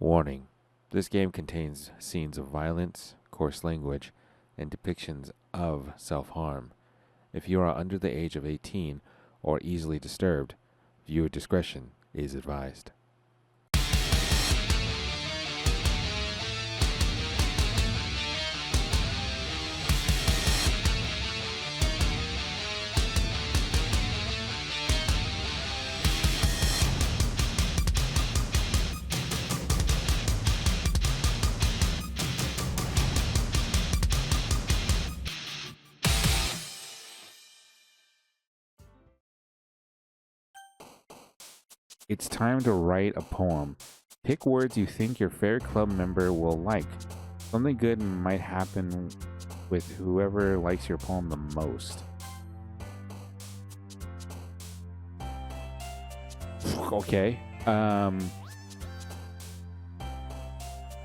Warning: this game contains scenes of violence, coarse language, and depictions of self harm. If you are under the age of 18 or easily disturbed, viewer discretion is advised. It's time to write a poem. Pick words you think your fair club member will like. Something good might happen with whoever likes your poem the most. Okay. And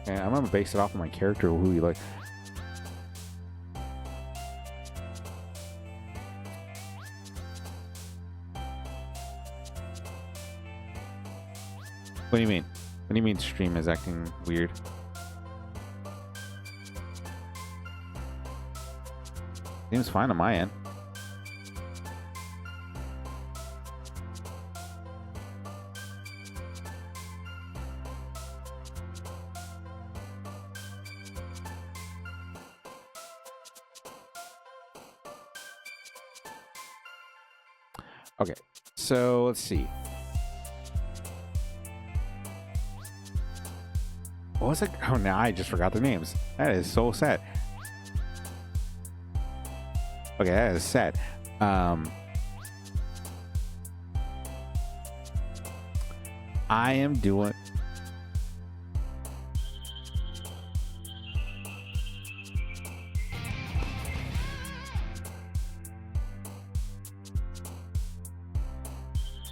I'm gonna base it off of my character, who you like. What do you mean? What do you mean stream is acting weird? Seems fine on my end. Okay, so let's see. What was it? Oh, now I just forgot the names. That is so sad. Okay, that is sad. I am doing...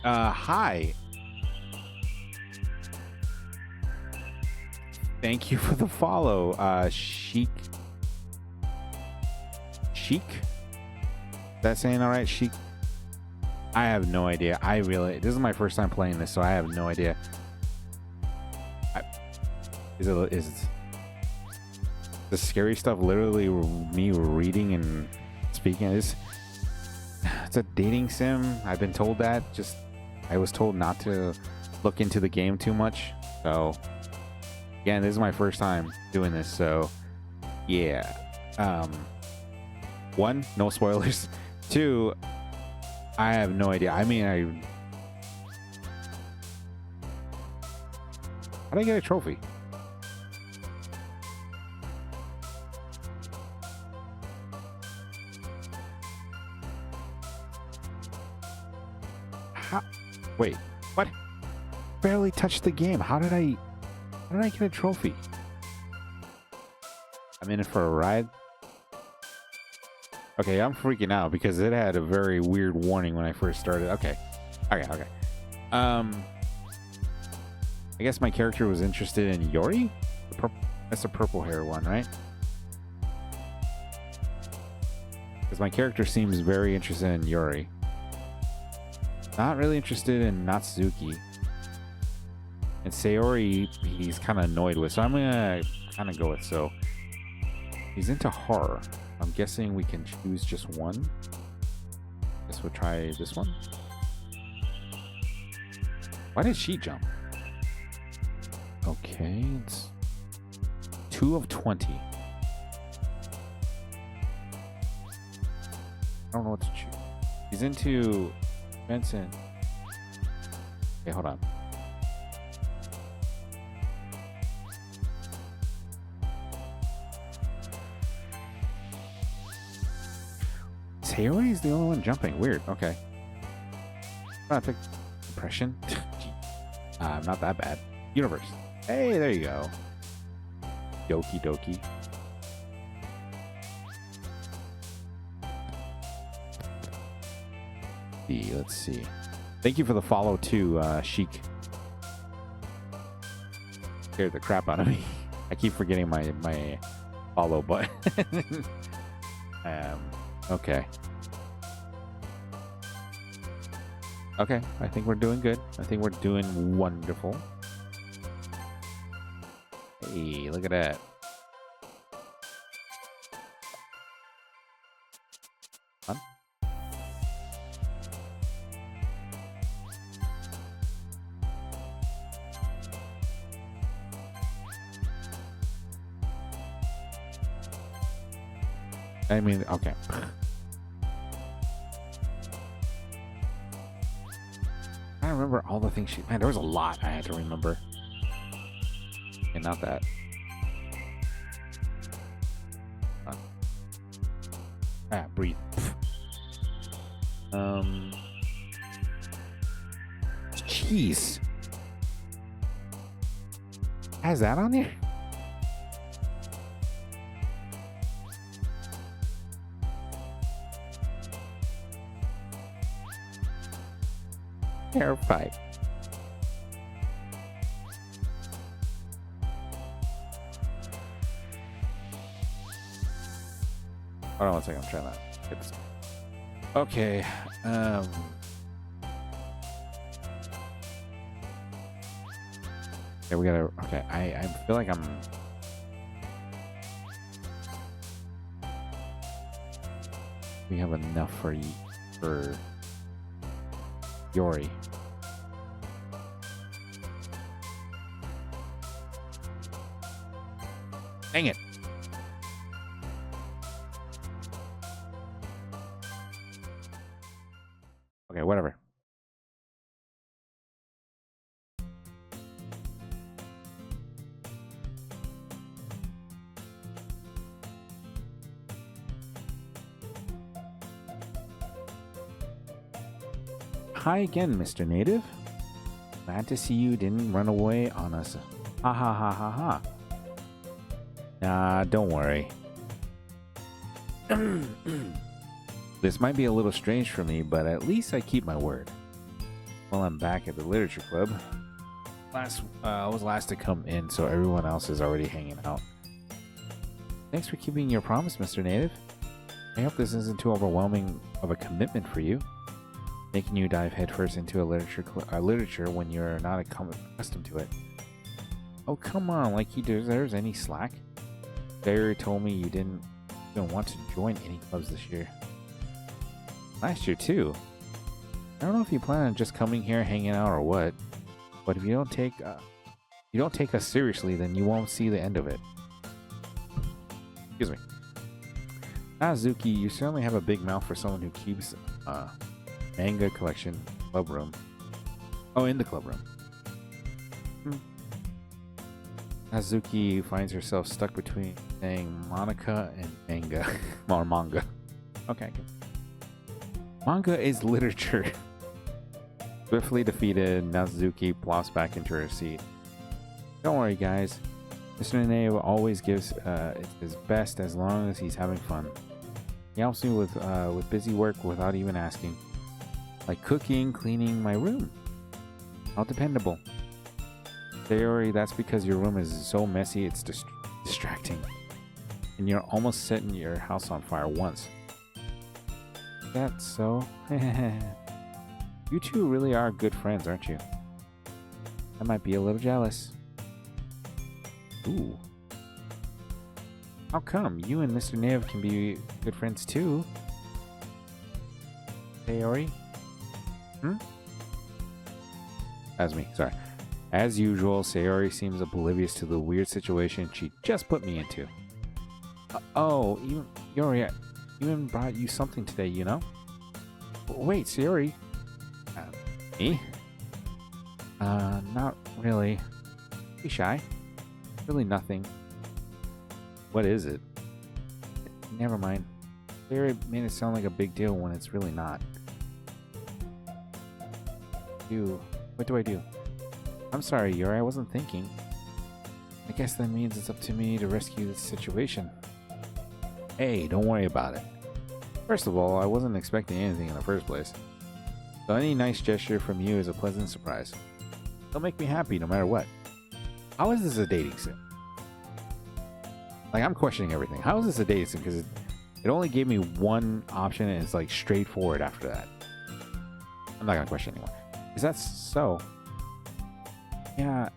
hi. Thank you for the follow, Sheik. Sheik? Is that saying all right, Sheik? I have no idea. This is my first time playing this, so I have no idea. Is the scary stuff literally me reading and speaking? It's a dating sim. I've been told that. I was told not to look into the game too much, so... Again, this is my first time doing this, so yeah. One, no spoilers. Two, I have no idea. I mean, how did I get a trophy? How? Wait, what? Barely touched the game. How did I get a trophy? I'm in it for a ride. Okay, I'm freaking out because it had a very weird warning when I first started. Okay. I guess my character was interested in Yori? That's the purple hair one, right? Because my character seems very interested in Yori. Not really interested in Natsuki. And Sayori, he's kind of annoyed with, so I'm gonna kind of go with. So he's into horror. I'm guessing we can choose just one. Guess we'll try this one. Why did she jump? Okay, it's 2 of 20. I don't know what to choose. He's into Benson. Okay, hold on. Sayori is the only one jumping. Weird. Okay. I pick impression. Not that bad. Universe. Hey, there you go. Doki. Let's see. Thank you for the follow too, Sheik. Scared the crap out of me. I keep forgetting my follow button. Okay. Okay, I think we're doing good. I think we're doing wonderful. Hey, look at that. Fun. I mean, okay. I remember all the things she... Man, there was a lot I had to remember. And not that. Breathe. Jeez. Has that on there? Terrified. Hold on one second, I'm trying to get this. Okay. Okay, we gotta. Okay, I feel like we have enough for Yori. Dang it. Okay, whatever. Hi again, Mr. Native. Glad to see you didn't run away on us. Ha ha ha ha ha. Nah, don't worry. This might be a little strange for me, but at least I keep my word. Well, I'm back at the literature club. I was last to come in, so everyone else is already hanging out. Thanks for keeping your promise, Mr. Native. I hope this isn't too overwhelming of a commitment for you, making you dive headfirst into a literature when you're not accustomed to it. Oh, come on, like he deserves any slack. Barry told me you didn't even want to join any clubs this year. Last year too. I don't know if you plan on just coming here, hanging out, or what. But if you don't take us seriously, then you won't see the end of it. Excuse me. Nazuki, you certainly have a big mouth for someone who keeps manga collection club room. Oh, in the club room. Nazuki finds herself stuck between saying Monica and manga. Or manga. Okay. Manga is literature. Swiftly defeated, Nazuki plops back into her seat. Don't worry, guys. Mr. Nene always gives his best as long as he's having fun. He helps me with busy work without even asking. Like cooking, cleaning my room. How dependable. Sayori, that's because your room is so messy it's distracting. And you're almost setting your house on fire once. That's so? You two really are good friends, aren't you? I might be a little jealous. Ooh. How come? You and Mr. Nev can be good friends too. Sayori? That's me, sorry. As usual, Sayori seems oblivious to the weird situation she just put me into. Oh, even Yori, I even brought you something today, you know? Wait, Sayori? Me? Not really. Be shy. Really nothing. What is it? Never mind. Sayori made it sound like a big deal when it's really not. What do I do? I'm sorry, Yuri, I wasn't thinking. I guess that means it's up to me to rescue this situation. Hey, don't worry about it. First of all, I wasn't expecting anything in the first place. So any nice gesture from you is a pleasant surprise. It'll make me happy no matter what. How is this a dating sim? Like, I'm questioning everything. How is this a dating sim? Because it only gave me one option and it's like straightforward after that. I'm not going to question anymore. Is that so? Yeah,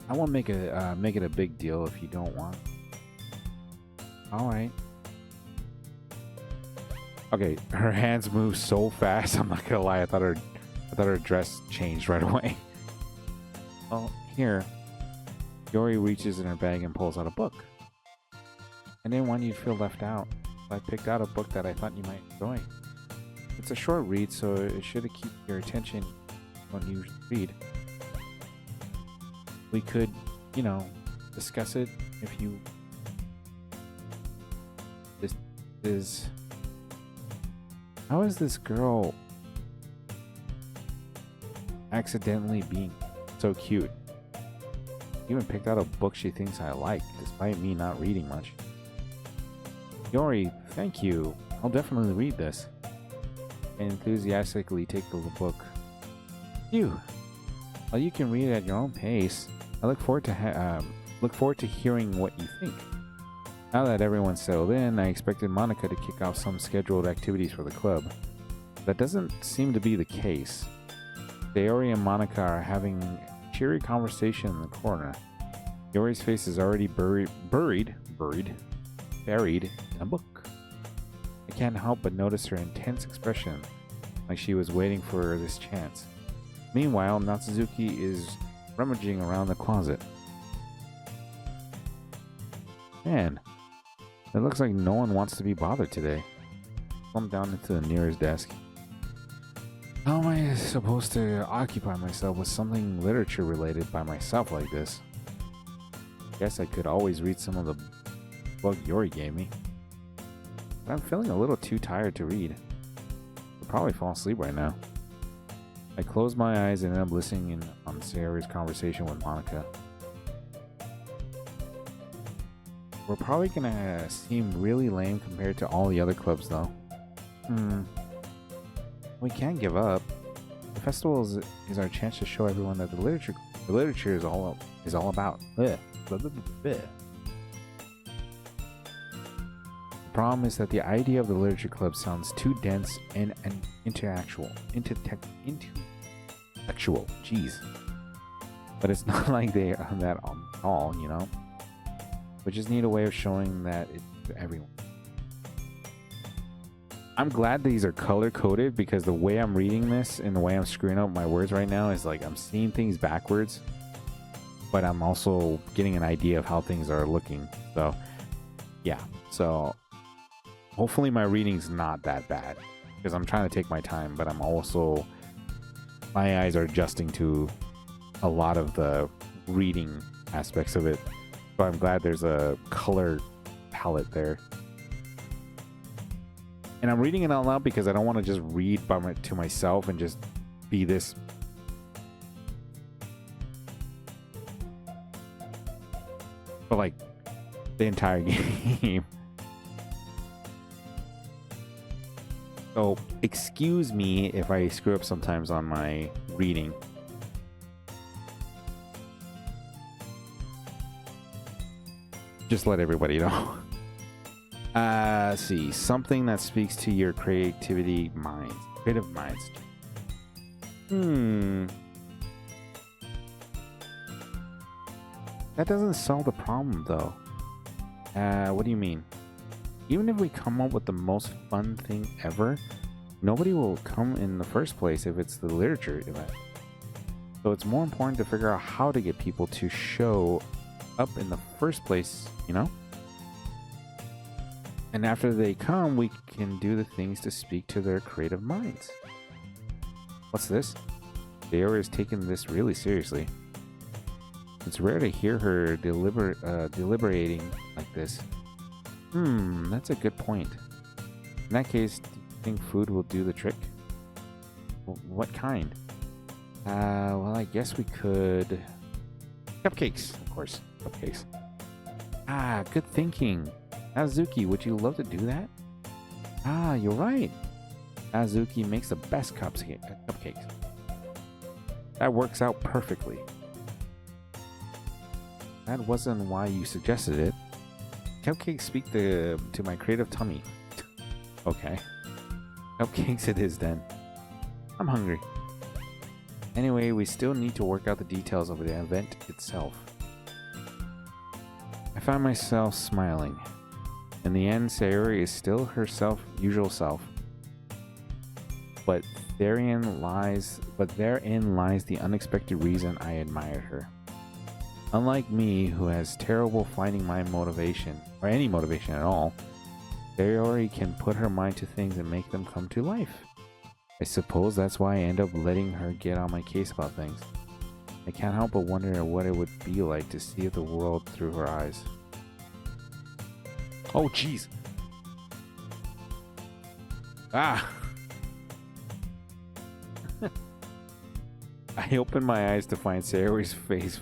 I won't make it a big deal if you don't want. All right. Okay, her hands move so fast. I'm not gonna lie. I thought her dress changed right away. Well, here, Yori reaches in her bag and pulls out a book. I didn't want you to feel left out, so I picked out a book that I thought you might enjoy. It's a short read, so it should keep your attention when you read. We could, you know, discuss it if you. This is. How is this girl accidentally being so cute? Even picked out a book she thinks I like, despite me not reading much. Yori, thank you. I'll definitely read this. And enthusiastically take the book. Phew. Well, you can read it at your own pace. I look forward to hearing what you think. Now that everyone's settled in, I expected Monica to kick off some scheduled activities for the club. That doesn't seem to be the case. Sayori and Monica are having a cheery conversation in the corner. Yori's face is already buried in a book. I can't help but notice her intense expression, like she was waiting for this chance. Meanwhile, Natsuzuki is rummaging around the closet. Man, it looks like no one wants to be bothered today. Plumb down into the nearest desk. How am I supposed to occupy myself with something literature related by myself like this? Guess I could always read some of the book Yori gave me. But I'm feeling a little too tired to read. I'll probably fall asleep right now. I close my eyes and end up listening in on Sayori's conversation with Monica. We're probably gonna seem really lame compared to all the other clubs though. We can't give up. The festival is our chance to show everyone that the literature is all about. Bleh. Blah, blah, blah, blah. The problem is that the idea of the literature club sounds too dense and intellectual. Jeez. But it's not like they are that at all, you know? We just need a way of showing that it's to everyone. I'm glad these are color coded because the way I'm reading this and the way I'm screwing up my words right now is like I'm seeing things backwards, but I'm also getting an idea of how things are looking. So yeah, so hopefully my reading's not that bad because I'm trying to take my time, but I'm also, my eyes are adjusting to a lot of the reading aspects of it. So I'm glad there's a color palette there. And I'm reading it out loud because I don't want to just read to myself and just be this. But like the entire game. So excuse me if I screw up sometimes on my reading. Just let everybody know. Let's see. Something that speaks to your creative minds. That doesn't solve the problem though. What do you mean? Even if we come up with the most fun thing ever, nobody will come in the first place if it's the literature event. So it's more important to figure out how to get people to show up in the first place, you know? And after they come, we can do the things to speak to their creative minds. What's this? Sayori is taking this really seriously. It's rare to hear her deliberating like this. That's a good point. In that case, do you think food will do the trick? What kind? Well, I guess we could... Cupcakes, of course. Cupcakes. Good thinking. Azuki, would you love to do that? You're right. Azuki makes the best cupcakes. That works out perfectly. That wasn't why you suggested it. Cupcakes speak to my creative tummy. Okay. Cupcakes it is then. I'm hungry. Anyway, we still need to work out the details of the event itself. I find myself smiling. In the end, Sayori is still her usual self. But therein lies the unexpected reason I admired her. Unlike me, who has trouble finding my motivation, or any motivation at all, Sayori can put her mind to things and make them come to life. I suppose that's why I end up letting her get on my case about things. I can't help but wonder what it would be like to see the world through her eyes. Oh, jeez. Ah! I opened my eyes to find Sayori's face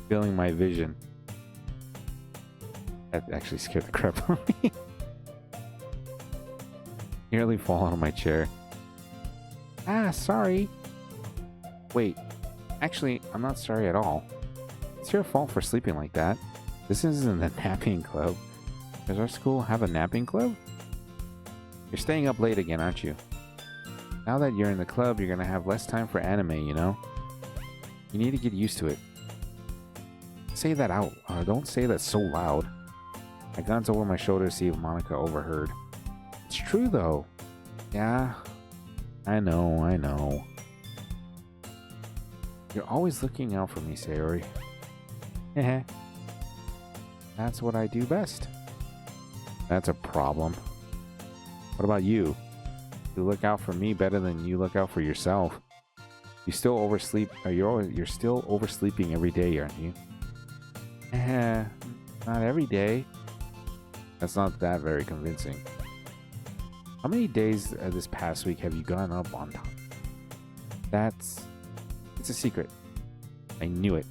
filling my vision. That actually scared the crap out of me. Nearly fall out of my chair. Ah, sorry. Wait, actually, I'm not sorry at all. It's your fault for sleeping like that. This isn't a napping club. Does our school have a napping club? You're staying up late again, aren't you? Now that you're in the club, you're gonna have less time for anime, you know? You need to get used to it. Say that out, or don't say that so loud. I glanced over my shoulder to see if Monica overheard. It's true, though. Yeah, I know. You're always looking out for me, Sayori. Heh. That's what I do best. That's a problem. What about you? You look out for me better than you look out for yourself. You still oversleep. You're still oversleeping every day, aren't you? Not every day. That's not that very convincing. How many days this past week have you gone up on time? It's a secret. I knew it.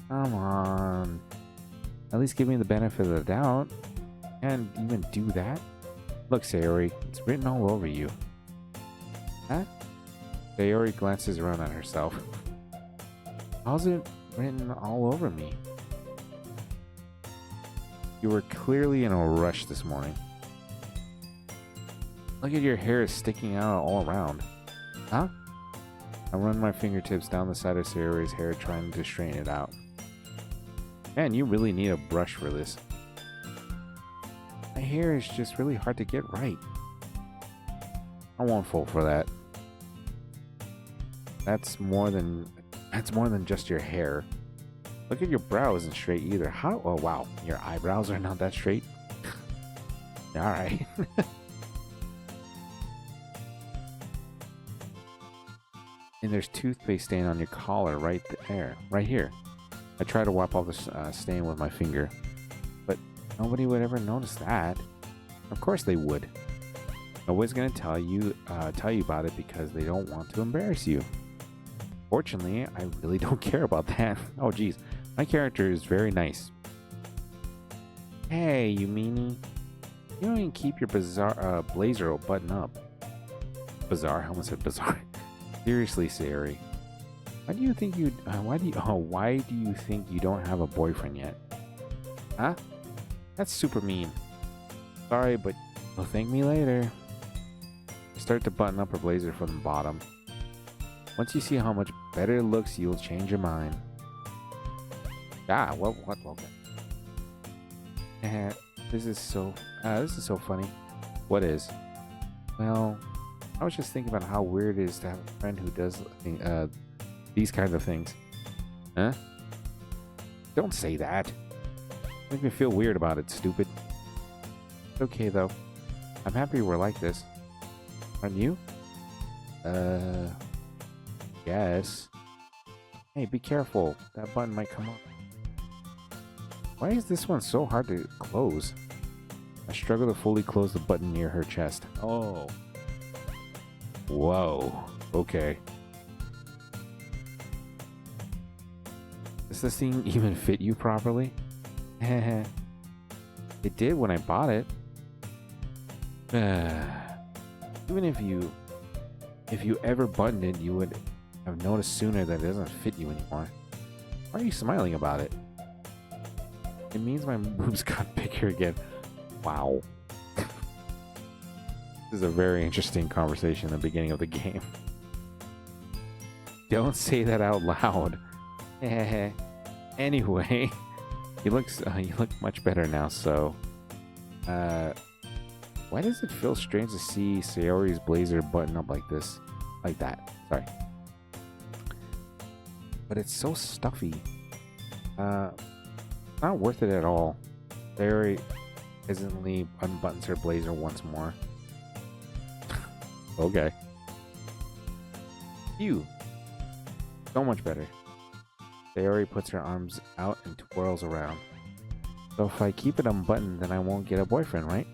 Come on. At least give me the benefit of the doubt. And even do that? Look, Sayori, it's written all over you. Huh? Sayori glances around at herself. How's it written all over me? You were clearly in a rush this morning. Look at your hair sticking out all around. Huh? I run my fingertips down the side of Sayori's hair trying to straighten it out. Man, you really need a brush for this. My hair is just really hard to get right. I won't fall for that. That's more than just your hair. Look at your brow isn't straight either. How? Oh wow, your eyebrows are not that straight. All right. And there's toothpaste stain on your collar right there, right here. I try to wipe off the stain with my finger, but nobody would ever notice that. Of course they would. Nobody's gonna tell you about it because they don't want to embarrass you. Fortunately, I really don't care about that. Oh geez, my character is very nice. Hey, you meanie. You don't even keep your bizarre blazer button up. Bizarre? I almost said bizarre. Seriously, Sayori. Why do you think you don't have a boyfriend yet? Huh? That's super mean. Sorry, but you'll thank me later. Start to button up her blazer from the bottom. Once you see how much better it looks, you'll change your mind. Ah, what? This is so funny. What is? Well, I was just thinking about how weird it is to have a friend who does these kinds of things. Huh? Don't say that. Make me feel weird about it, stupid. It's okay though. I'm happy we're like this. Aren't you? Yes. Hey, be careful. That button might come up. Why is this one so hard to close? I struggle to fully close the button near her chest. Oh. Whoa. Okay. Does this thing even fit you properly? It did when I bought it. Even if you ever buttoned it, you would have noticed sooner that it doesn't fit you anymore. Why are you smiling about it? It means my boobs got bigger again. Wow. This is a very interesting conversation in the beginning of the game. Don't say that out loud. Anyway, You look much better now. So, why does it feel strange to see Sayori's blazer button up like this, like that? Sorry, but it's so stuffy. Not worth it at all. Sayori hesitantly unbuttons her blazer once more. Okay. Phew. So much better. Sayori puts her arms out and twirls around. So if I keep it unbuttoned, then I won't get a boyfriend, right?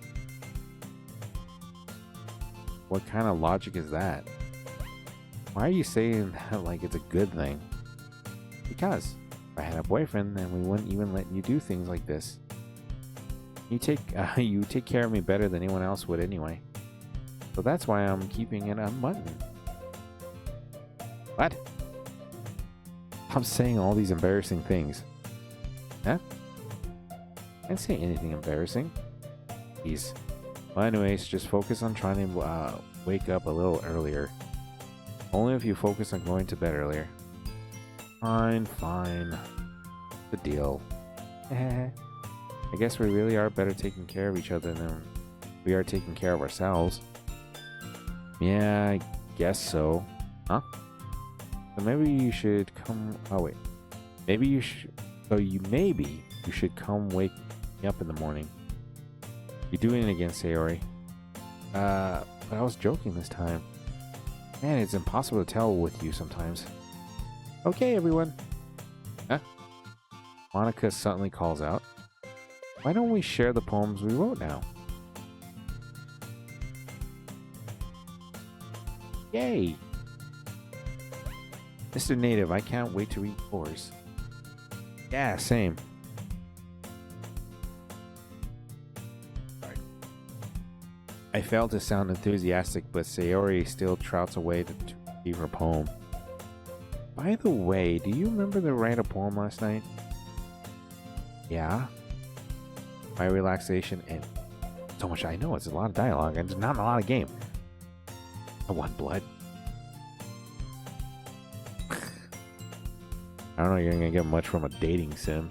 What kind of logic is that? Why are you saying that like it's a good thing? Because if I had a boyfriend, then we wouldn't even let you do things like this. You take care of me better than anyone else would anyway. So that's why I'm keeping it unbuttoned. What? I'm saying all these embarrassing things. Huh? I didn't say anything embarrassing. Jeez. Well, anyways, just focus on trying to wake up a little earlier. Only if you focus on going to bed earlier. Fine, fine. The deal. I guess we really are better taking care of each other than we are taking care of ourselves. Yeah, I guess so. Huh? So maybe you should come... Oh, wait. Maybe you should... maybe you should come wake me up in the morning. You're doing it again, Sayori. But I was joking this time. Man, it's impossible to tell with you sometimes. Okay, everyone. Huh? Monica suddenly calls out. Why don't we share the poems we wrote now? Yay! Mr. Native, I can't wait to read yours. Yeah, same. Sorry. I failed to sound enthusiastic, but Sayori still trouts away to read her poem. By the way, do you remember to write a poem last night? Yeah. My relaxation and so much I know. It's a lot of dialogue and not a lot of game. I want blood. I don't know you're gonna get much from a dating sim.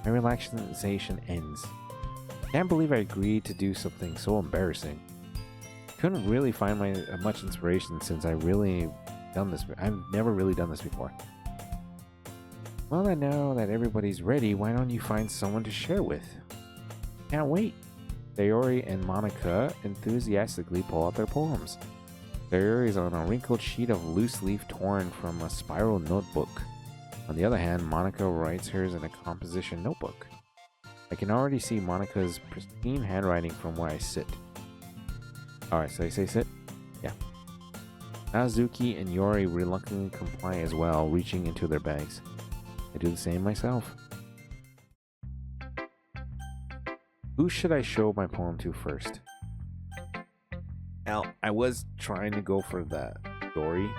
My relaxation ends. Can't believe I agreed to do something so embarrassing. Couldn't really find much inspiration since I've never really done this before. Well, I know that everybody's ready. Why don't you find someone to share with? Can't wait. Sayori and Monica enthusiastically pull out their poems. Sayori is on a wrinkled sheet of loose leaf torn from a spiral notebook. On the other hand, Monica writes hers in a composition notebook. I can already see Monica's pristine handwriting from where I sit. Alright, so I say sit? Yeah. Now Zuki and Yori reluctantly comply as well, reaching into their bags. I do the same myself. Who should I show my poem to first? Now, I was trying to go for the Dory,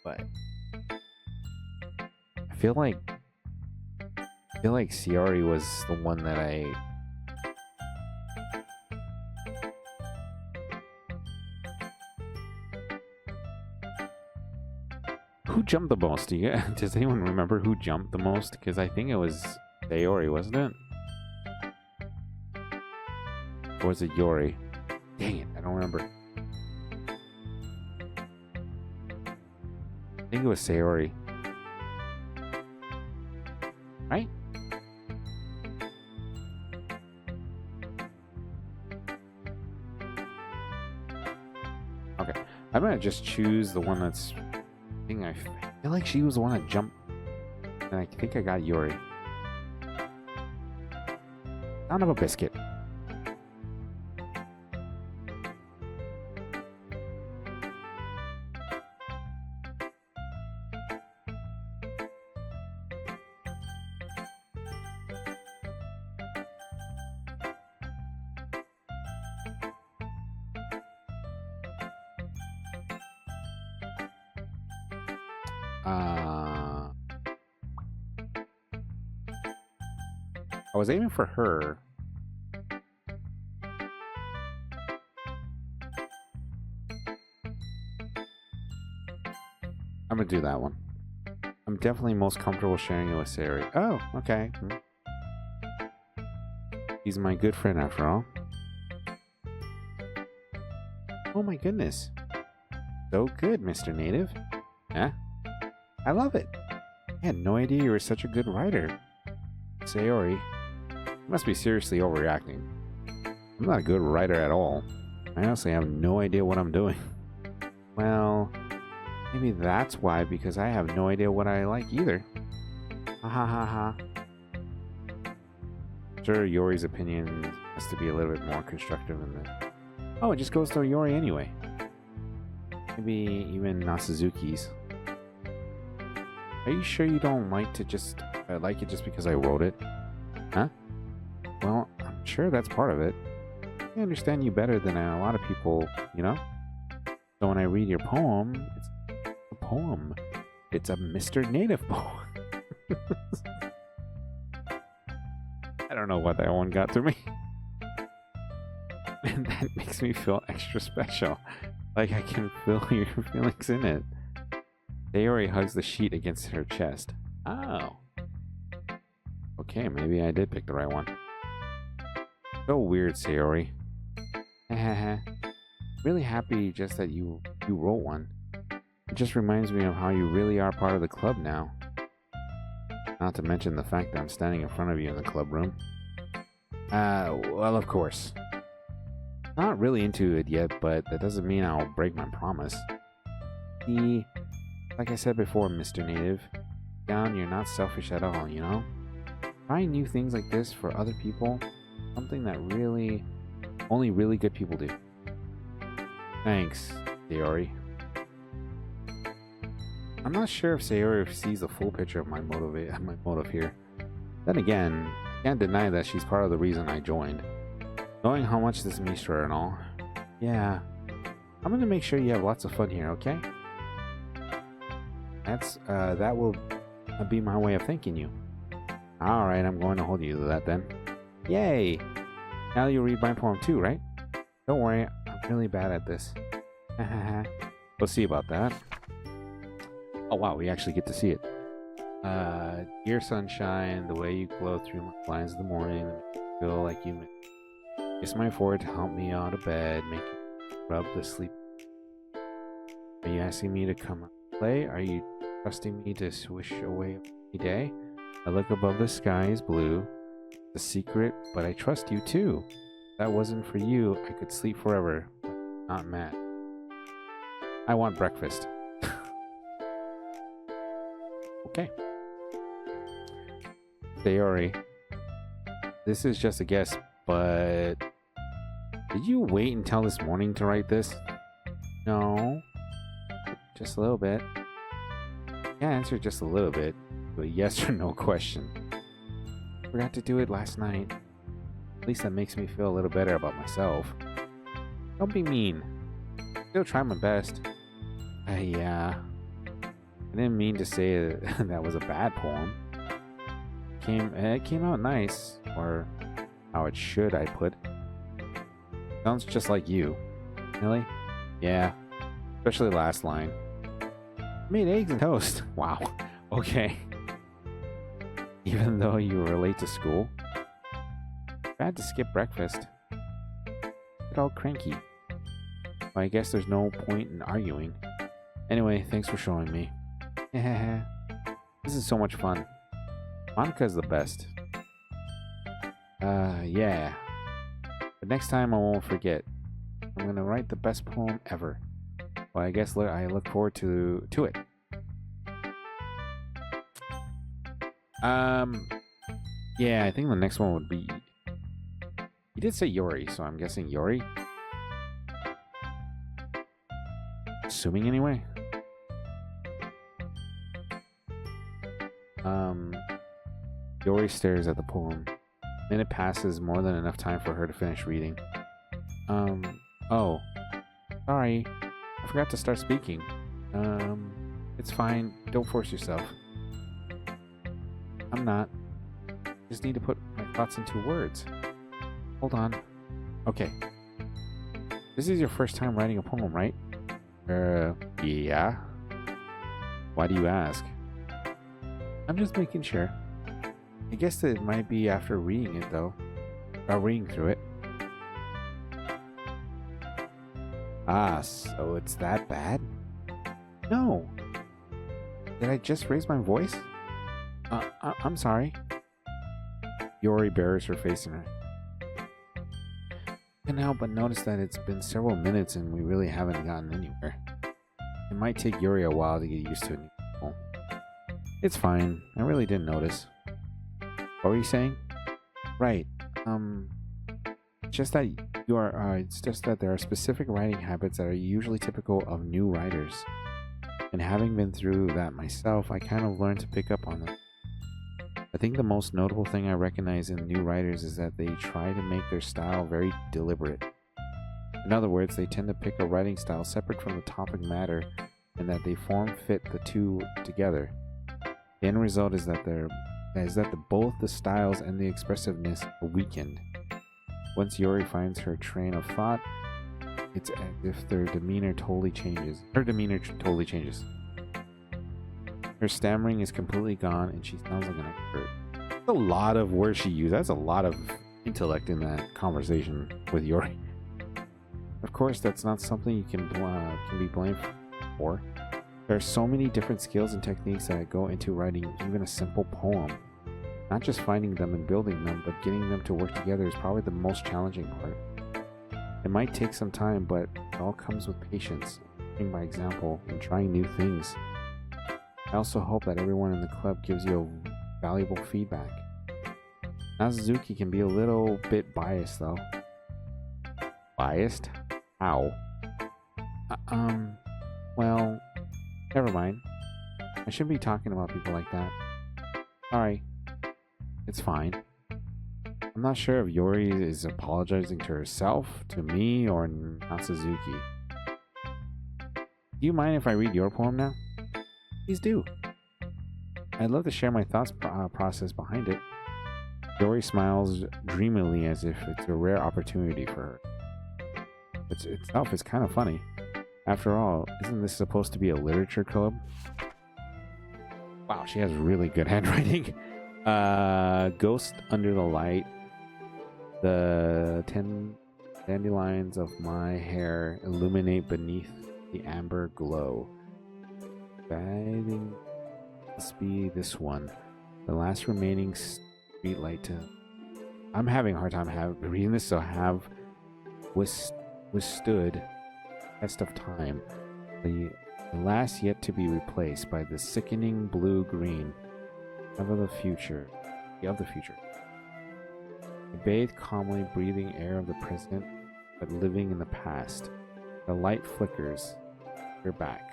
but I feel like Sayori was the one that I... Who jumped the most? Does anyone remember who jumped the most? Because I think it was Sayori, wasn't it? Or was it Yori? Dang it, I don't remember. I think it was Sayori. Right? Okay. I'm gonna just choose the one that's... I feel like she was the one that jumped. And I think I got Yori. Son of a biscuit. I was aiming for her. I'm gonna do that one. I'm I'm definitely most comfortable sharing it with Sayori. Oh, okay. He's my good friend after all. Oh my goodness. So good, Mr. Native. Yeah? I love it. I had no idea you were such a good writer. Sayori, you must be seriously overreacting. I'm not a good writer at all. I honestly have no idea what I'm doing. Well, maybe that's why, because I have no idea what I like either. Ha ha ha ha. Sure, Yori's opinion has to be a little bit more constructive than that. Oh, it just goes to Yori anyway. Maybe even Natsuzuki's. Are you sure you don't like it just because I wrote it? Huh? Well, I'm sure that's part of it. I understand you better than a lot of people, you know? So when I read your poem, it's a poem. It's a Mr. Native poem. I don't know what that one got to me. And that makes me feel extra special. Like I can feel your feelings in it. Sayori hugs the sheet against her chest. Oh. Okay, maybe I did pick the right one. So weird, Sayori. Really happy just that you wrote one. It just reminds me of how you really are part of the club now. Not to mention the fact that I'm standing in front of you in the club room. Well, of course. Not really into it yet, but that doesn't mean I'll break my promise. See, like I said before, Mr. Native, down, you're not selfish at all, you know? Trying new things like this for other people, something that only really good people do. Thanks, Sayori. I'm not sure if Sayori sees the full picture of my motive here. Then again, I can't deny that she's part of the reason I joined. Knowing how much this means to her and all. Yeah. I'm gonna make sure you have lots of fun here, okay? That will be my way of thanking you. Alright, I'm going to hold you to that then. Yay! Now you'll read my poem too, right? Don't worry, I'm really bad at this. We'll see about that. Oh wow, we actually get to see it. Dear sunshine, the way you glow through my blinds in the morning, feel like you kiss my forehead to help me out of bed, make you rub the sleep. Are you asking me to come play? Are you trusting me to swish away every day? I look above, the sky is blue. It's a secret, but I trust you too. If that wasn't for you, I could sleep forever, but not mad. I want breakfast. Okay. Sayori, this is just a guess, but did you wait until this morning to write this? No. Just a little bit. Yeah, answer just a little bit. But yes or no question. Forgot to do it last night. At least that makes me feel a little better about myself. Don't be mean. Still try my best. Yeah. I didn't mean to say that was a bad poem. It came out nice. Or how it should, I put. Sounds just like you. Really? Yeah. Especially the last line. I made eggs and toast. Wow. Okay. Even though you were late to school. Bad to skip breakfast. Get all cranky. Well, I guess there's no point in arguing. Anyway, thanks for showing me. This is so much fun. Monica's the best. Yeah. But next time I won't forget. I'm gonna write the best poem ever. Well, I guess I look forward to it. Yeah, I think the next one would be... He did say Yori, so I'm guessing Yori? Assuming anyway. Yori stares at the poem. Minute passes, more than enough time for her to finish reading. Oh. Sorry. I forgot to start speaking. It's fine. Don't force yourself. I'm not. Just need to put my thoughts into words. Hold on. Okay. This is your first time writing a poem, right? Yeah. Why do you ask? I'm just making sure. I guess that it might be after reading it, though. Or reading through it. Ah, so it's that bad? No. Did I just raise my voice? I'm sorry. Yori buries her face in her. I can't help but notice that it's been several minutes and we really haven't gotten anywhere. It might take Yuri a while to get used to it. It's fine. I really didn't notice. What were you saying? Right. Just that it's just that there are specific writing habits that are usually typical of new writers. And having been through that myself, I kind of learned to pick up on them. I think the most notable thing I recognize in new writers is that they try to make their style very deliberate. In other words, they tend to pick a writing style separate from the topic matter and that they fit the two together. The end result is that both the styles and the expressiveness are weakened. Once Yori finds her train of thought, it's as if her demeanor totally changes. Her stammering is completely gone and she sounds like an expert. That's a lot of words she used. That's a lot of intellect in that conversation with Yori. Of course, that's not something you can be blamed for. There are so many different skills and techniques that go into writing even a simple poem. Not just finding them and building them, but getting them to work together is probably the most challenging part. It might take some time, but it all comes with patience, leading by example, and trying new things. I also hope that everyone in the club gives you valuable feedback. Nazuki can be a little bit biased, though. Biased? How? Well, never mind. I shouldn't be talking about people like that. Sorry. It's fine. I'm not sure if Yori is apologizing to herself, to me, or Natsuzuki. Do you mind if I read your poem now? Please do. I'd love to share my thoughts process behind it. Yori smiles dreamily as if it's a rare opportunity for her. Itself is kind of funny. After all, isn't this supposed to be a literature club? Wow, she has really good handwriting. Ghost under the light. The 10 dandelions of my hair illuminate beneath the amber glow. Guiding must be this one. The last remaining streetlight to... I'm having a hard time reading this, so have withstood test of time. The last yet to be replaced by the sickening blue-green of the future. I bathe calmly, breathing air of the present, but living in the past. The light flickers. You're back.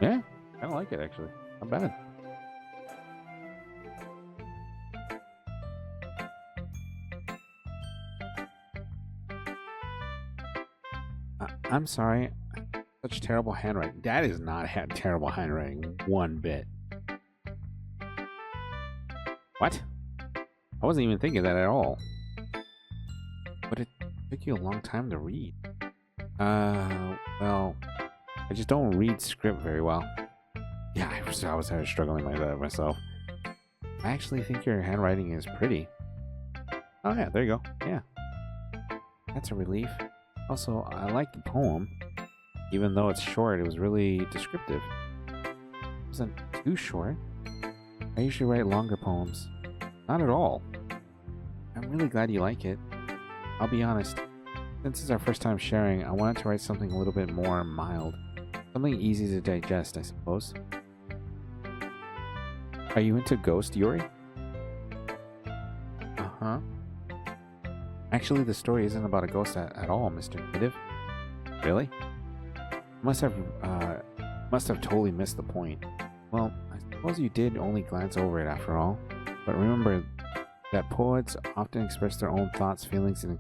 Yeah, I don't like it actually. Not bad. I'm sorry. Such terrible handwriting. That is not terrible handwriting one bit. What? I wasn't even thinking that at all. But it took you a long time to read. Well, I just don't read script very well. Yeah, I was struggling like that myself. I actually think your handwriting is pretty. Oh yeah, there you go. Yeah. That's a relief. Also, I like the poem. Even though it's short, it was really descriptive. It wasn't too short. I usually write longer poems. Not at all. I'm really glad you like it. I'll be honest. Since it's our first time sharing, I wanted to write something a little bit more mild. Something easy to digest, I suppose. Are you into Ghost, Yuri? Uh-huh. Actually, the story isn't about a ghost at all, Mr. Native. Really? Must have totally missed the point. Well, I suppose you did only glance over it after all. But remember that poets often express their own thoughts, feelings, and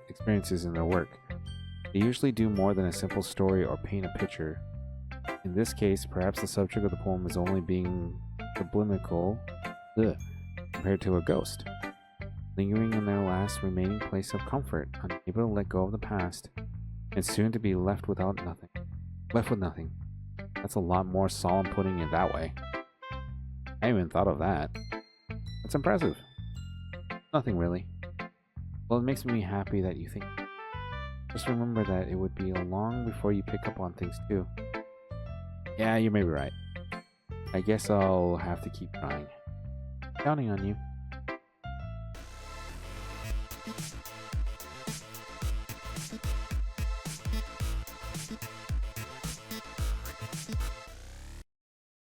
experiences in their work. They usually do more than a simple story or paint a picture. In this case, perhaps the subject of the poem is only being sublimical compared to a ghost, lingering in their last remaining place of comfort, unable to let go of the past, and soon to be left without nothing. Left with nothing. That's a lot more solemn putting it that way. I haven't even thought of that. That's impressive. Nothing really. Well, it makes me happy that you think. Just remember that it would be long before you pick up on things too. Yeah, you may be right. I guess I'll have to keep trying. Counting on you.